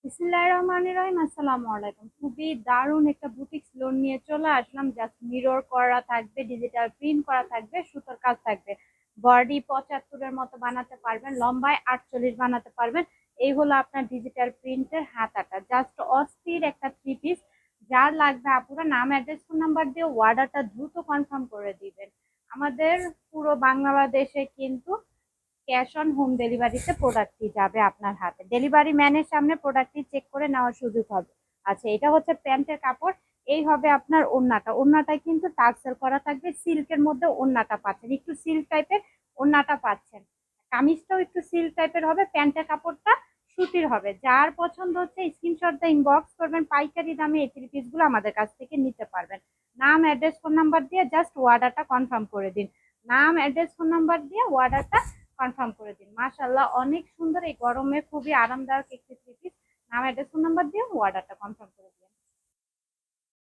বিসমিল্লাহির রহমানির রহিম। আসসালামু আলাইকুম। খুবই দারুণ একটা বুটিক্স লোন নিয়ে চলে আসলাম। জাস্ট মিরর করা থাকবে, ডিজিটাল প্রিন্ট করা থাকবে, সুতোর কাজ থাকবে। বডি 75 এর মতো বানাতে পারবেন, লম্বায় 48 বানাতে পারবেন। এই হলো আপনার ডিজিটাল প্রিন্টের হাতাটা। জাস্ট অস্থির একটা থ্রি পিস। যার লাগবে আপুরা নাম, অ্যাড্রেস, ফোন নাম্বার দিয়ে অর্ডারটা দ্রুত কনফার্ম করে দিবেন। আমাদের পুরো বাংলাদেশে কিন্তু ক্যাশ অন হোম ডেলিভারিতে প্রোডাক্টটি যাবে আপনার হাতে। ডেলিভারি ম্যানের সামনে প্রোডাক্টটি চেক করে নেওয়ার সুযোগ হবে। আচ্ছা, এটা হচ্ছে প্যান্টের কাপড়। এই হবে আপনার ওড়নাটা। ওড়নাটায় কিন্তু টার্সেল করা থাকবে, সিল্কের মধ্যে ওড়নাটা পাচ্ছেন, একটু সিল্ক টাইপের ওড়নাটা পাচ্ছেন। কামিজটাও একটু সিল্ক টাইপের হবে, প্যান্টের কাপড়টা সুতির হবে। যার পছন্দ হচ্ছে স্ক্রিনশট দিয়ে ইনবক্স করবেন, পাইকারি দামে এই থ্রি পিসগুলো আমাদের কাছ থেকে নিতে পারবেন। নাম, অ্যাড্রেস, ফোন নাম্বার দিয়ে জাস্ট অর্ডারটা কনফার্ম করে দিন। নাম, অ্যাড্রেস, ফোন নাম্বার দিয়ে অর্ডারটা কনফার্ম করে দিন। মাশাআল্লাহ, অনেক সুন্দর। এই গরমে খুবই আরামদায়ক একটি থ্রি পিস। নাম, অ্যাড্রেস, ফোন নাম্বার দিয়ে অর্ডারটা কনফার্ম করে দিন।